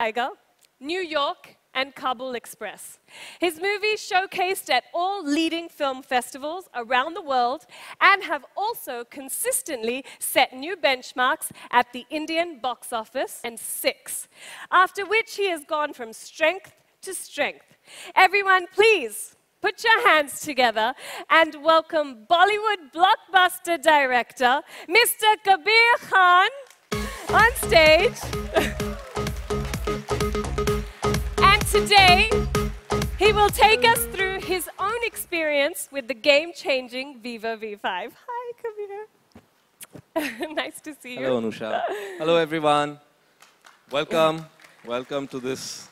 Tiger, New York, and Kabul Express. His movies showcased at all leading film festivals around the world and have also consistently set new benchmarks at the Indian box office and 6, after which he has gone from strength to strength. Everyone, please put your hands together and welcome Bollywood blockbuster director, Mr. Kabir Khan, on stage. And today, he will take us through his own experience with the game-changing Vivo V5. Hi, Kabir. Nice to see you. Hello, Anusha. Hello, everyone. Welcome. Welcome to this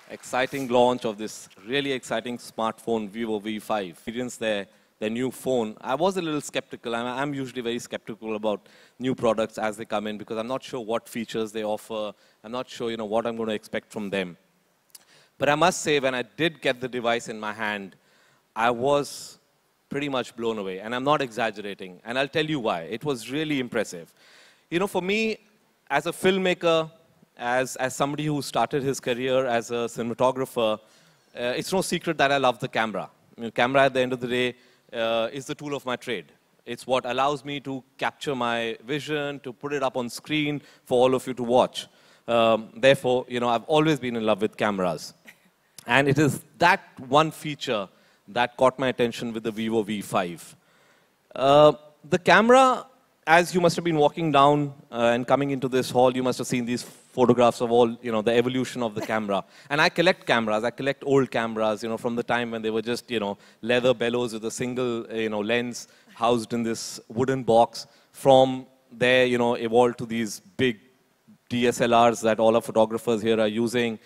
exciting launch of this really exciting smartphone, Vivo V5. Experience their new phone. I was a little skeptical. I'm usually very skeptical about new products as they come in because I'm not sure what features they offer. I'm not sure, what I'm going to expect from them. But I must say, when I did get the device in my hand, I was pretty much blown away. And I'm not exaggerating. And I'll tell you why. It was really impressive. For me, as a filmmaker, as somebody who started his career as a cinematographer, it's no secret that I love the camera. Camera, at the end of the day, is the tool of my trade. It's what allows me to capture my vision, to put it up on screen for all of you to watch. Therefore, I've always been in love with cameras. And it is that one feature that caught my attention with the Vivo V5. The camera, as you must have been walking down and coming into this hall, you must have seen these photographs of all, the evolution of the camera. And I collect cameras. I collect old cameras, from the time when they were just, leather bellows with a single, lens housed in this wooden box. From there, evolved to these big DSLRs that all our photographers here are using,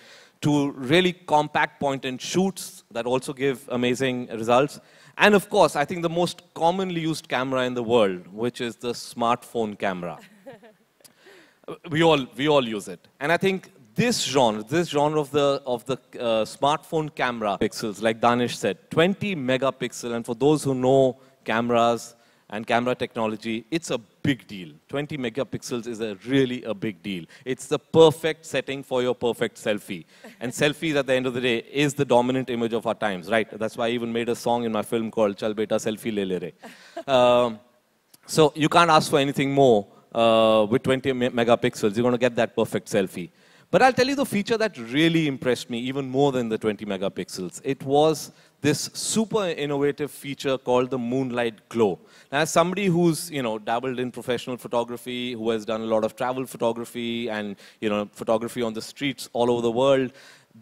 to really compact point-and-shoots that also give amazing results. And of course, I think the most commonly used camera in the world, which is the smartphone camera. We all use it. And I think this genre of the smartphone camera pixels, like Danish said, 20 megapixel. And for those who know cameras and camera technology, it's a big deal. 20 megapixels is really a big deal. It's the perfect setting for your perfect selfie. And selfies, at the end of the day, is the dominant image of our times, right? That's why I even made a song in my film called Chal Beta Selfie Le Le Re. So you can't ask for anything more with 20 megapixels. You're going to get that perfect selfie. But I'll tell you the feature that really impressed me even more than the 20 megapixels. It was this super innovative feature called the moonlight glow. Now, as somebody who's dabbled in professional photography, who has done a lot of travel photography and photography on the streets all over the world,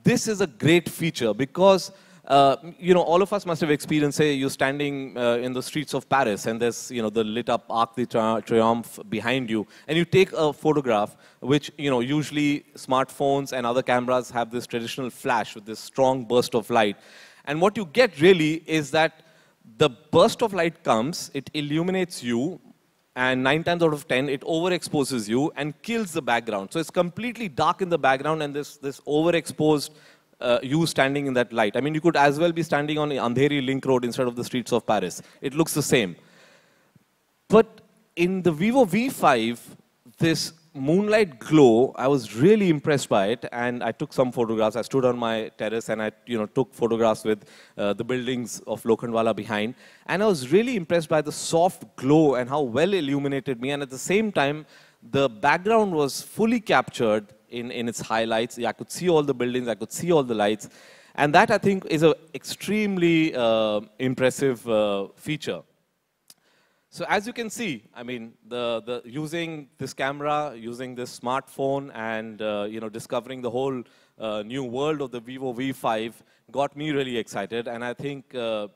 this is a great feature because all of us must have experienced, say, you're standing in the streets of Paris and there's, the lit up Arc de Triomphe behind you, and you take a photograph, which, usually smartphones and other cameras have this traditional flash with this strong burst of light. And what you get really is that the burst of light comes, it illuminates you, and 9 times out of 10, it overexposes you and kills the background. So it's completely dark in the background, and this overexposed you standing in that light. I mean, you could as well be standing on Andheri Link Road instead of the streets of Paris. It looks the same. But in the Vivo V5, this moonlight glow, I was really impressed by it, and I took some photographs. I stood on my terrace and I took photographs with the buildings of Lokhandwala behind, and I was really impressed by the soft glow and how well illuminated me, and at the same time, the background was fully captured in its highlights. I could see all the buildings, I could see all the lights, and that, I think, is an extremely impressive feature. So as you can see, I mean, using this camera, using this smartphone, and discovering the whole new world of the Vivo V5 got me really excited. And I think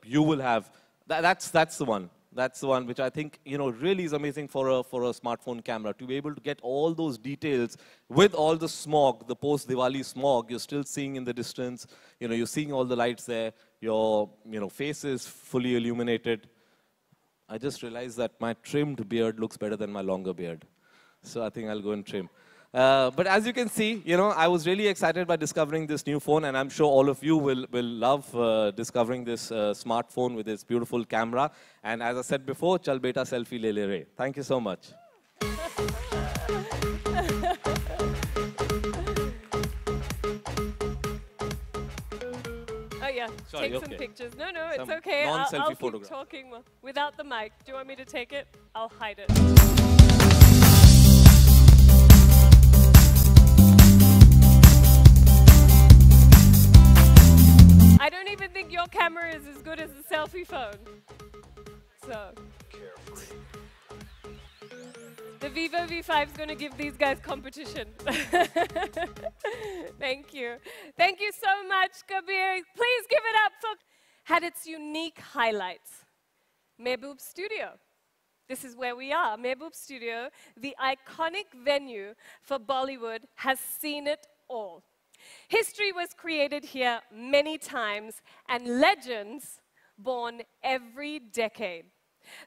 you will have that's the one. That's the one which I think really is amazing for a smartphone camera, to be able to get all those details with all the smog, the post-Diwali smog. You're still seeing in the distance. You're seeing all the lights there. Your face is fully illuminated. I just realized that my trimmed beard looks better than my longer beard. So I think I'll go and trim. But as you can see, I was really excited by discovering this new phone, and I'm sure all of you will love discovering this smartphone with its beautiful camera. And as I said before, Chal Beta Selfie Le Le Re. Thank you so much. Oh yeah, Sorry, take some okay. pictures. No, no, Some it's okay. non-selfie I'll keep photograph. talking without the mic. Do you want me to take it? I'll hide it. I don't even think your camera is as good as the selfie phone. So. The Vivo V5 is going to give these guys competition. Thank you. Thank you so much, Kabir. Please give it up for... Had its unique highlights. Mehboob Studio. This is where we are. Mehboob Studio, the iconic venue for Bollywood, has seen it all. History was created here many times, and legends born every decade.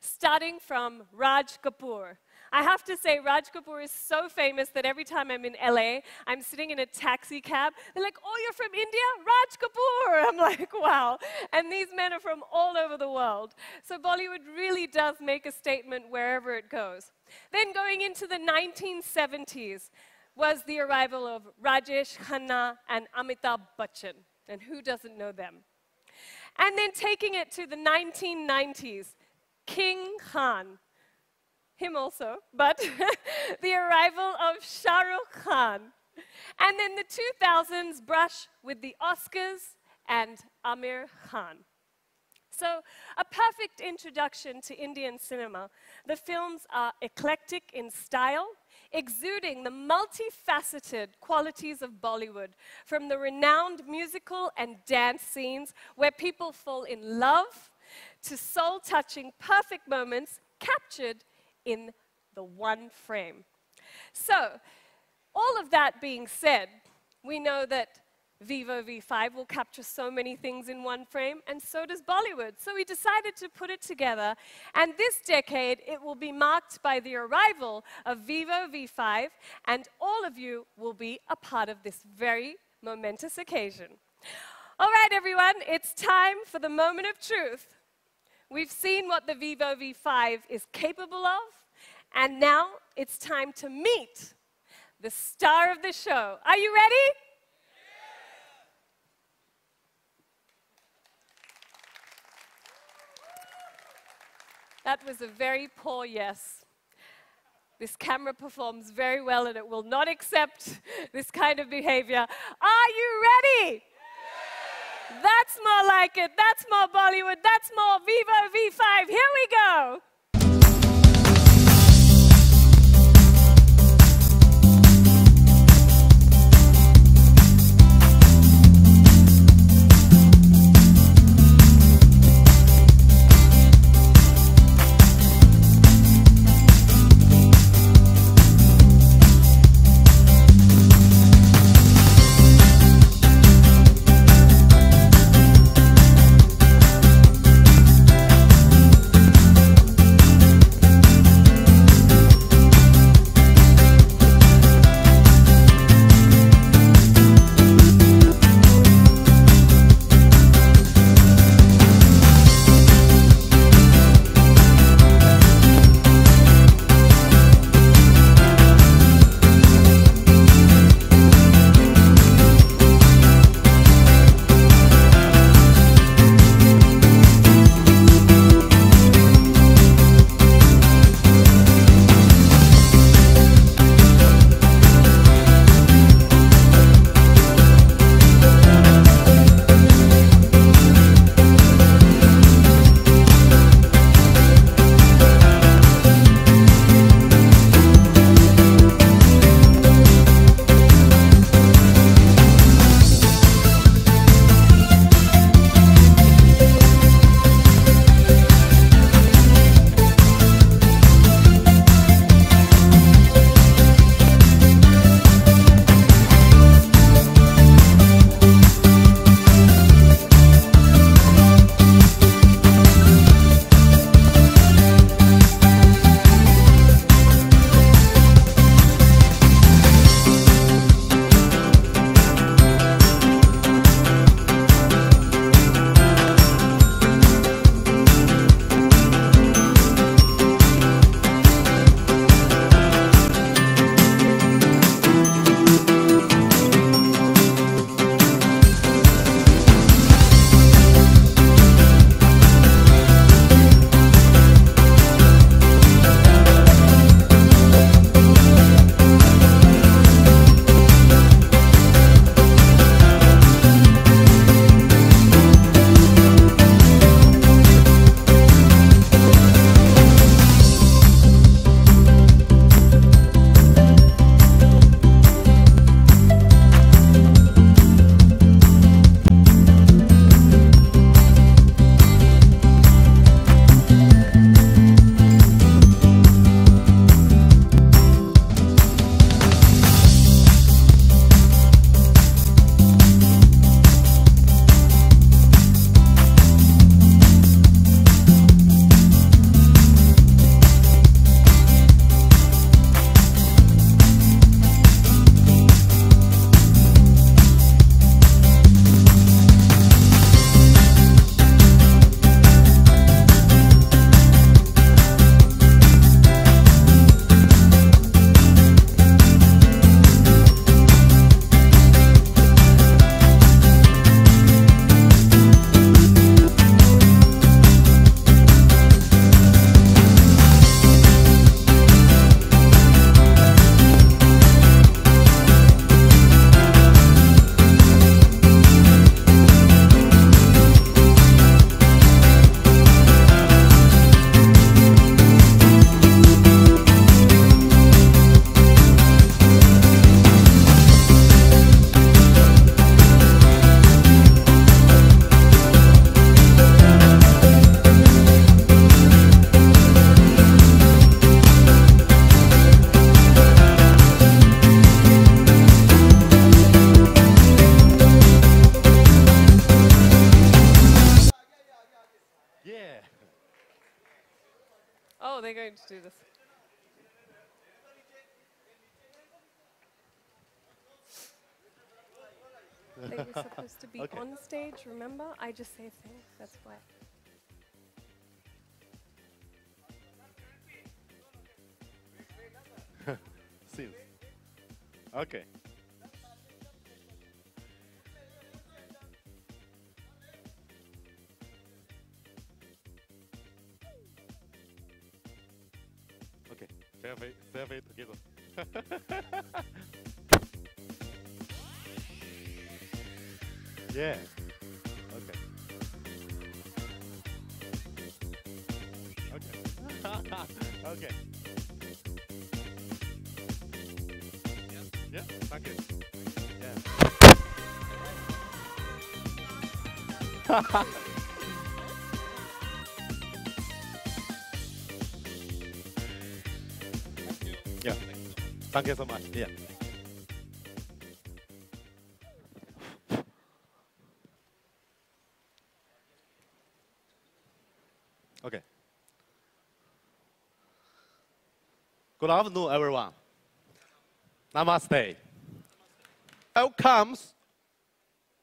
Starting from Raj Kapoor. I have to say, Raj Kapoor is so famous that every time I'm in LA, I'm sitting in a taxi cab. They're like, oh, you're from India? Raj Kapoor. I'm like, wow. And these men are from all over the world. So Bollywood really does make a statement wherever it goes. Then going into the 1970s was the arrival of Rajesh Khanna and Amitabh Bachchan. And who doesn't know them? And then taking it to the 1990s, King Khan. Him also, but the arrival of Shah Rukh Khan. And then the 2000s brush with the Oscars and Amir Khan. So, a perfect introduction to Indian cinema. The films are eclectic in style, exuding the multifaceted qualities of Bollywood, from the renowned musical and dance scenes where people fall in love, to soul-touching perfect moments captured in the one frame. So, all of that being said, we know that Vivo V5 will capture so many things in one frame, and so does Bollywood. So we decided to put it together, and this decade it will be marked by the arrival of Vivo V5, and all of you will be a part of this very momentous occasion. All right, everyone, it's time for the moment of truth. We've seen what the Vivo V5 is capable of, and now it's time to meet the star of the show. Are you ready? That was a very poor yes. This camera performs very well and it will not accept this kind of behavior. Are you ready? That's more like it. That's more Bollywood. That's more Vivo V5. Here we go. Oh, they're going to do this. They were supposed to be on stage, remember? I just say things, that's why. Scenes. Okay. Okay. Fair together. Yeah. Okay. Okay. Okay. Yeah. Thank you. Yeah. Yeah. Thank you so much. Yeah. Okay. Good afternoon, everyone. Namaste. Comes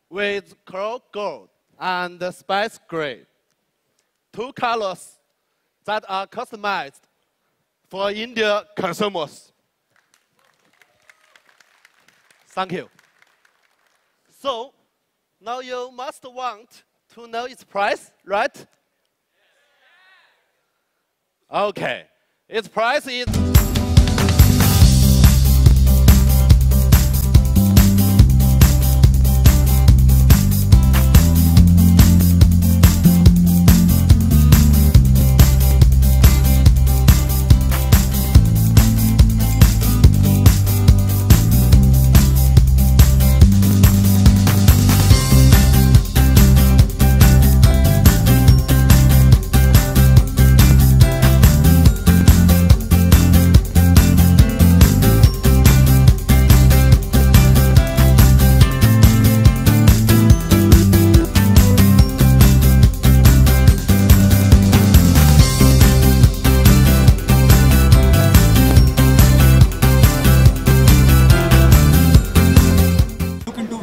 with coral gold and spice gray, two colors that are customized for Indian consumers. Thank you. So, now you must want to know its price, right? Okay. Its price is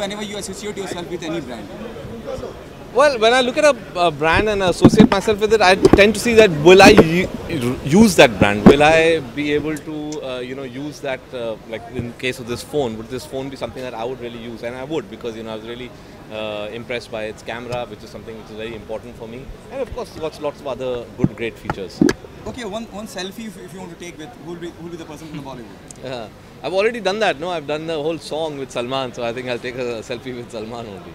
whenever you associate yourself with any brand? Well, when I look at a brand and associate myself with it, I tend to see that will I use that brand? Will I be able to, use that, like in case of this phone, would this phone be something that I would really use? And I would, because, I was really impressed by its camera, which is something which is very important for me. And of course, lots of other good, great features. Okay, one selfie if you want to take with, who will be the person from the Bollywood? I've already done that, no? I've done the whole song with Salman, so I think I'll take a selfie with Salman only.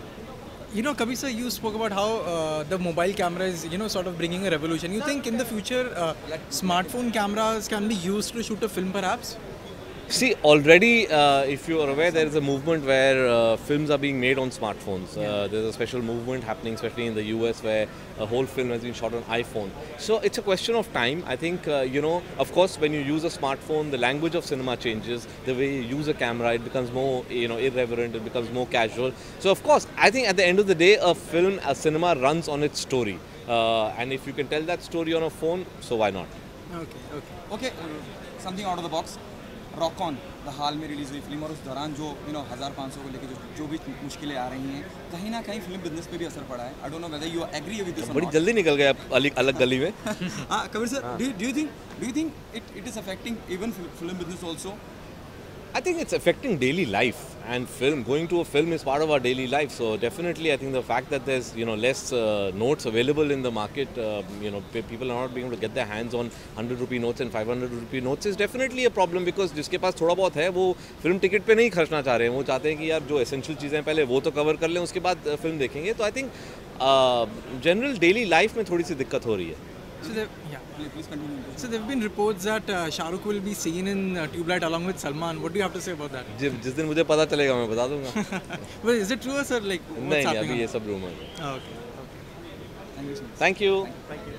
You know, Kabir sir, you spoke about how the mobile camera is, sort of bringing a revolution. You think in the future, smartphone cameras can be used to shoot a film perhaps? See, already, if you are aware, there is a movement where films are being made on smartphones. There's a special movement happening, especially in the US, where a whole film has been shot on iPhone. So it's a question of time. I think, of course, when you use a smartphone, the language of cinema changes. The way you use a camera, it becomes more, irreverent. It becomes more casual. So, of course, I think at the end of the day, a cinema runs on its story. And if you can tell that story on a phone, so why not? Okay, something out of the box. Rock On द हाल में release हुई film और उस दौरान जो 1500 को लेके जो भी मुश्किलें आ रही हैं कहीं ना कहीं फिल्म बिजनेस पे भी असर पड़ा है I don't know whether you agree with this बड़ी जल्दी निकल गए अलग गली में Kabir sir do you think it is affecting even film business also I think it's affecting daily life, and going to a film is part of our daily life. So definitely, I think the fact that there's less notes available in the market, people are not being able to get their hands on 100-rupee notes and 500-rupee notes is definitely a problem, because जिसके पास थोड़ा बहुत है वो film ticket पे नहीं खर्चना चाह रहे हैं. वो चाहते हैं कि यार जो एसेंशियल चीज़ें पहले वो तो कवर कर लें, उसके बाद फिल्म देखेंगे. तो I think general daily life में थोड़ी सी दिक्कत हो रही है. Please continue. So there have been reports that Shah Rukh will be seen in Tubelight along with Salman. What do you have to say about that? जिस दिन मुझे पता चलेगा मैं बता दूंगा. Well, is it true, sir? Like, what's happening? नहीं, अभी ये सब रूमर है. Okay. Thank you so much. Thank you. Thank you.